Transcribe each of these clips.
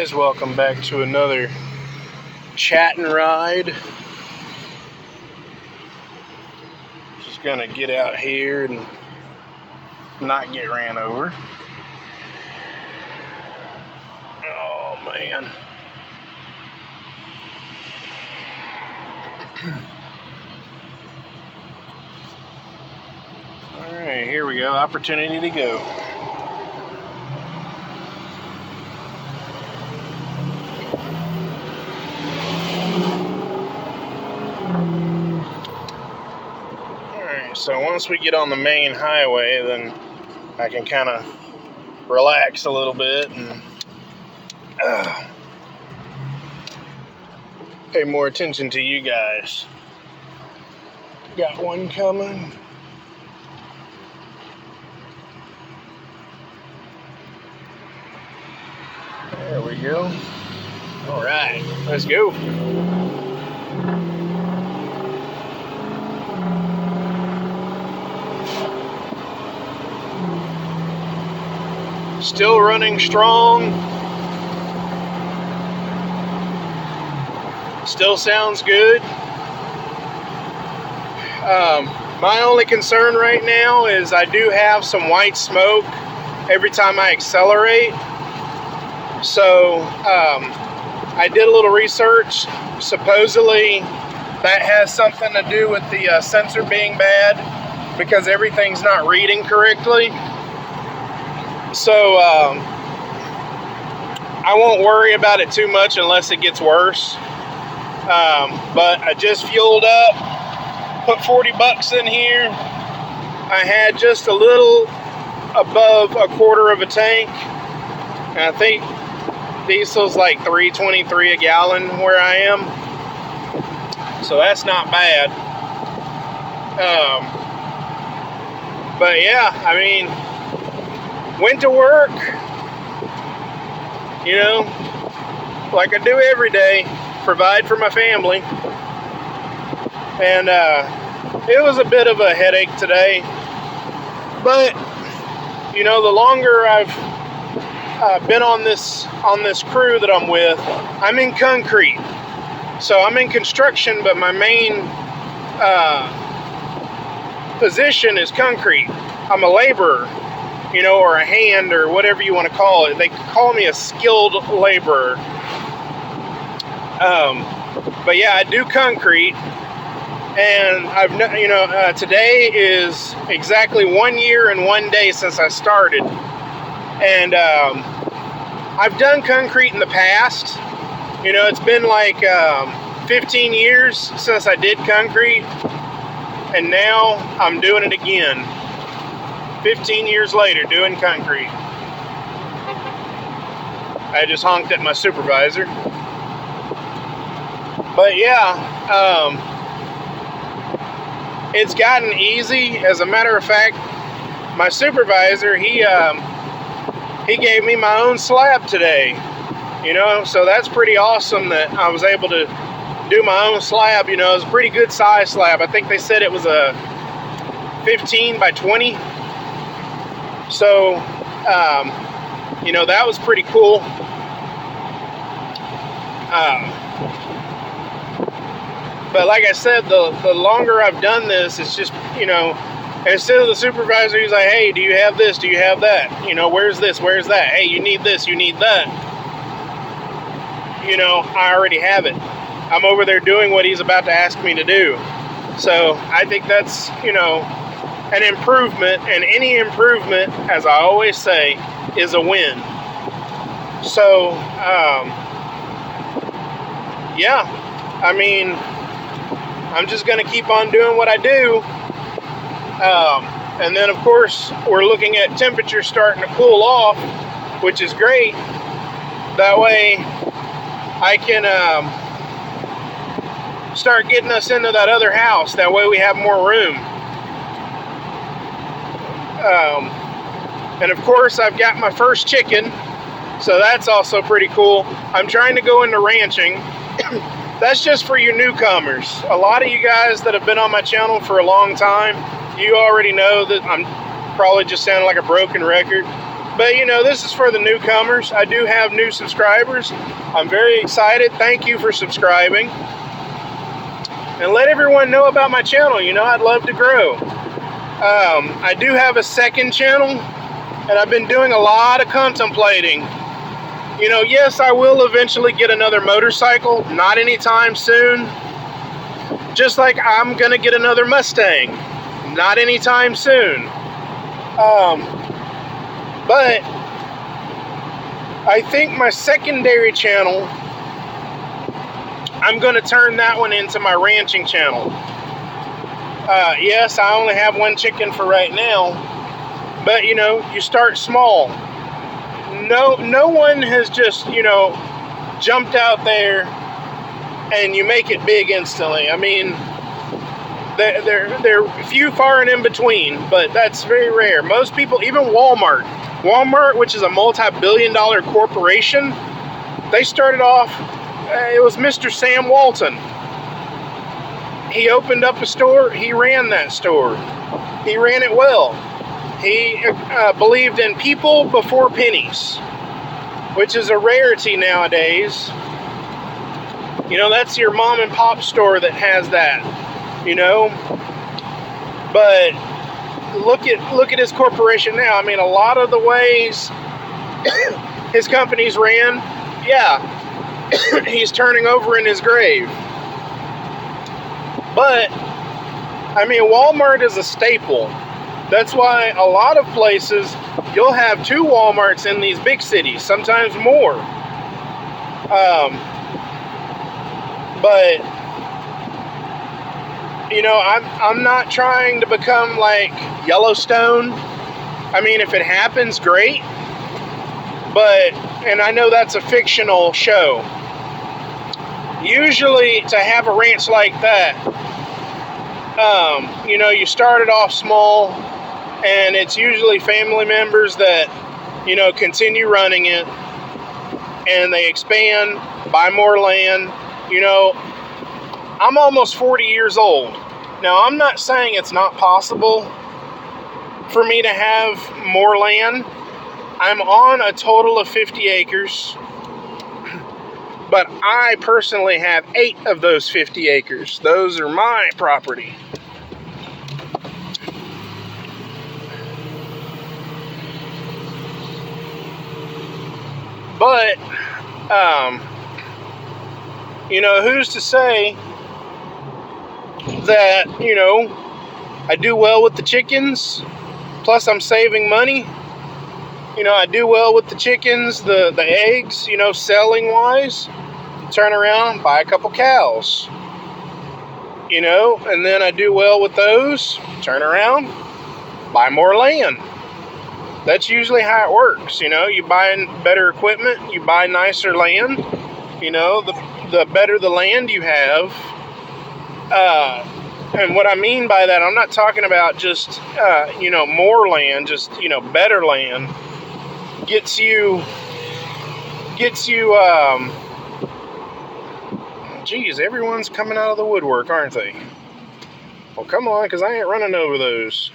guys, welcome back to another chat and ride. Just gonna get out here and not get ran over. Oh man. Alright, here we go. Opportunity to go. So once we get on the main highway, then I can kind of relax a little bit and pay more attention to you guys. Got one coming. There we go. All right, let's go. Still running strong. Still sounds good. My only concern right now is I do have some white smoke every time I accelerate. So I did a little research. Supposedly that has something to do with the sensor being bad because everything's not reading correctly. So I won't worry about it too much unless it gets worse. But I just fueled up, put 40 bucks in here. I had just a little above a quarter of a tank. And I think diesel's like $3.23 a gallon where I am. So that's not bad. But yeah, I mean, went to work, you know, like I do every day, provide for my family. And it was a bit of a headache today. But, you know, the longer I've been on this crew that I'm with, I'm in concrete. So I'm in construction, but my main position is concrete. I'm a laborer, you know, or a hand, or whatever you want to call it. They call me a skilled laborer. But yeah, I do concrete, and today is exactly 1 year and 1 day since I started. And I've done concrete in the past. You know, it's been like 15 years since I did concrete, and now I'm doing it again. 15 years later, doing concrete. I just honked at my supervisor. But yeah, it's gotten easy. As a matter of fact, my supervisor, he gave me my own slab today. You know, so that's pretty awesome that I was able to do my own slab. You know, it was a pretty good size slab. I think they said it was a 15 by 20. So, you know, that was pretty cool. But like I said, the longer I've done this, it's just, you know, instead of the supervisor, he's like, hey, do you have this? Do you have that? You know, where's this? Where's that? Hey, you need this, you need that. You know, I already have it. I'm over there doing what he's about to ask me to do. So I think that's, you know, an improvement, and any improvement, as I always say, is a win. So, yeah, I mean, I'm just going to keep on doing what I do. And then, of course, we're looking at temperatures starting to cool off, which is great. That way, I can start getting us into that other house. That way we have more room. And of course, I've got my first chicken, so that's also pretty cool. I'm trying to go into ranching. That's just for you newcomers. A lot of you guys that have been on my channel for a long time, you already know that I'm probably just sounding like a broken record. But, this is for the newcomers. I do have new subscribers. I'm very excited. Thank you for subscribing. And let everyone know about my channel. I'd love to grow. I do have a second channel, and I've been doing a lot of contemplating. Yes, I will eventually get another motorcycle. Not anytime soon. Just like I'm going to get another Mustang. Not anytime soon. But I think my secondary channel, I'm going to turn that one into my ranching channel. Yes, I only have one chicken for right now. But, you start small. No one has just, jumped out there and you make it big instantly. I mean, they're few far and in between, but that's very rare. Most people, even Walmart, which is a multi-billion-dollar corporation, they started off, it was Mr. Sam Walton. He opened up a store, he ran that store. He ran it well. He believed in people before pennies, which is a rarity nowadays. That's your mom and pop store that has that, But look at his corporation now. I mean, a lot of the ways his companies ran, yeah, he's turning over in his grave. But, I mean, Walmart is a staple. That's why a lot of places, you'll have 2 Walmarts in these big cities, sometimes more. But, I'm not trying to become like Yellowstone. I mean, if it happens, great. But, and I know that's a fictional show. Usually, to have a ranch like that, you started off small, and it's usually family members that, continue running it, and they expand, buy more land. I'm almost 40 years old. Now, I'm not saying it's not possible for me to have more land. I'm on a total of 50 acres. But I personally have 8 of those 50 acres. Those are my property. But, who's to say that, I do well with the chickens, plus I'm saving money. I do well with the chickens, the eggs, selling wise. Turn around, buy a couple cows. And then I do well with those. Turn around, buy more land. That's usually how it works. You buy better equipment, you buy nicer land. The better the land you have. And what I mean by that, I'm not talking about just, more land, just, better land. Gets you, geez, everyone's coming out of the woodwork, aren't they? Well, come on, because I ain't running over those.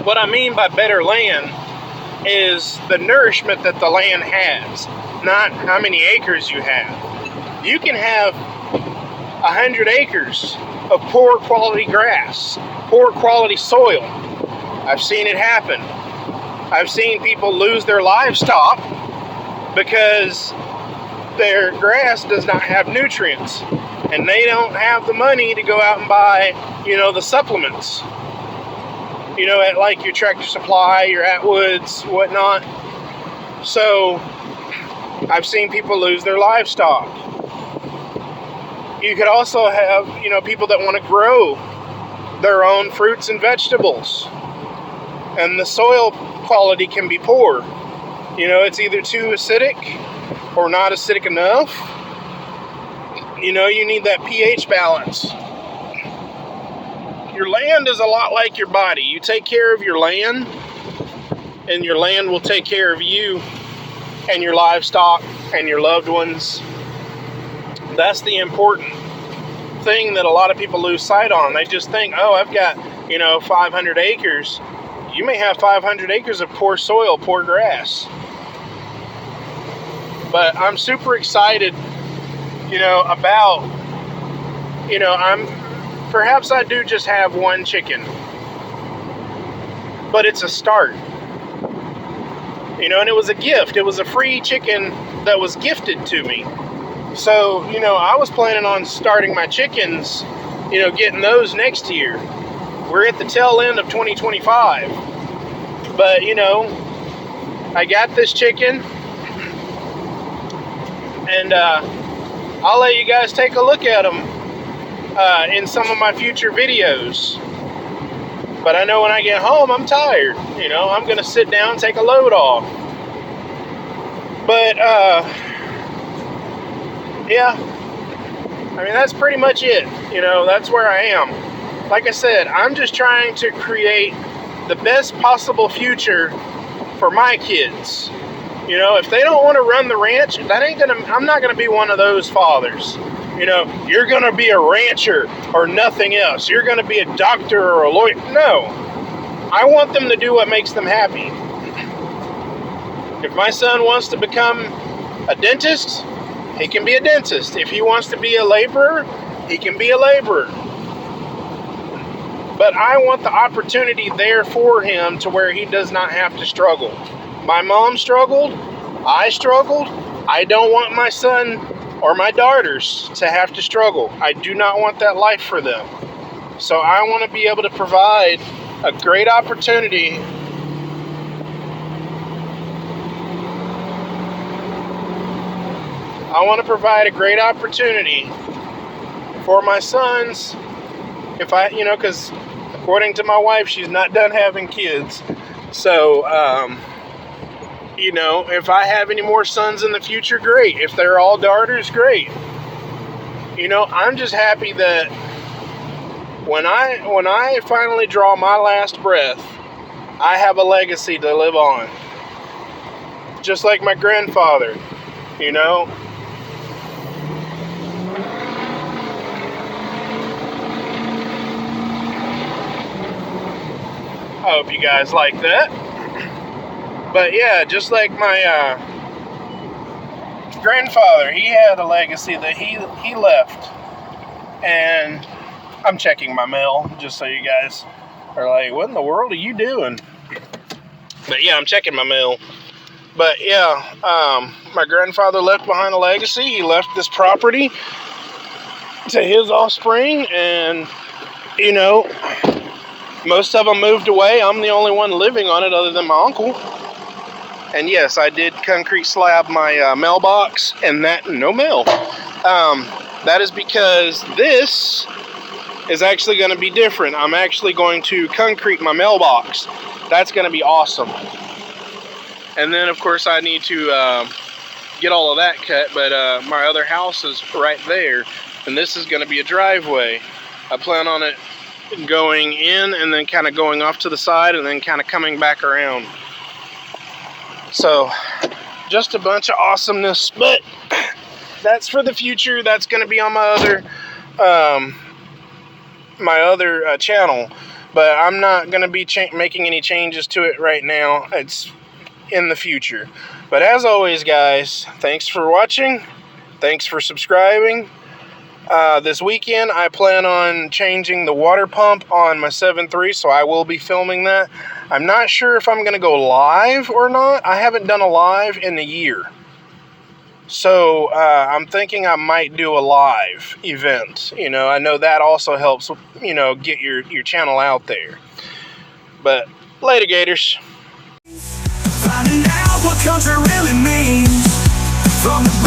What I mean by better land is the nourishment that the land has, not how many acres you have. You can have 100 acres of poor quality grass, poor quality soil. I've seen it happen. I've seen people lose their livestock because their grass does not have nutrients, and they don't have the money to go out and buy, the supplements. At like your Tractor Supply, your Atwoods, whatnot. So, I've seen people lose their livestock. You could also have, people that want to grow their own fruits and vegetables. And the soil quality can be poor. It's either too acidic or not acidic enough. You need that pH balance. Your land is a lot like your body. You take care of your land, and your land will take care of you and your livestock and your loved ones. That's the important thing that a lot of people lose sight on. They just think, oh, I've got, 500 acres. You may have 500 acres of poor soil, poor grass. But I'm super excited, about, perhaps I do just have one chicken, but it's a start. And it was a gift. It was a free chicken that was gifted to me. So, I was planning on starting my chickens, getting those next year. We're at the tail end of 2025. But, I got this chicken. And I'll let you guys take a look at them in some of my future videos. But I know when I get home, I'm tired. I'm going to sit down and take a load off. But, yeah. I mean, that's pretty much it. That's where I am. Like I said, I'm just trying to create the best possible future for my kids. If they don't want to run the ranch, I'm not gonna be one of those fathers. You're gonna be a rancher or nothing else. You're gonna be a doctor or a lawyer. No. I want them to do what makes them happy. If my son wants to become a dentist, he can be a dentist. If he wants to be a laborer, he can be a laborer. But I want the opportunity there for him to where he does not have to struggle. My mom struggled. I struggled. I don't want my son or my daughters to have to struggle. I do not want that life for them. So I want to be able to provide a great opportunity for my sons. If because according to my wife, she's not done having kids. So, if I have any more sons in the future, great. If they're all daughters, great. I'm just happy that when I finally draw my last breath, I have a legacy to live on. Just like my grandfather, I hope you guys like that. But yeah, just like my grandfather, he had a legacy that he left. And I'm checking my mail, just so you guys are like, what in the world are you doing? But yeah, I'm checking my mail. But yeah, my grandfather left behind a legacy. He left this property to his offspring, and most of them moved away. I'm the only one living on it other than my uncle. And yes, I did concrete slab my mailbox, and no mail. That is because this is actually going to be different. I'm actually going to concrete my mailbox. That's going to be awesome. And then, of course, I need to get all of that cut, but my other house is right there, and this is going to be a driveway. I plan on it going in and then kind of going off to the side and then kind of coming back around. So, just a bunch of awesomeness, but that's for the future. That's going to be on my other channel, but I'm not going to be making any changes to it right now. It's in the future. But as always, guys, thanks for watching. Thanks for subscribing. This weekend, I plan on changing the water pump on my 7.3, so I will be filming that. I'm not sure if I'm going to go live or not. I haven't done a live in a year. So, I'm thinking I might do a live event. I know that also helps, get your channel out there. But, later, Gators. Finding out what country really means from the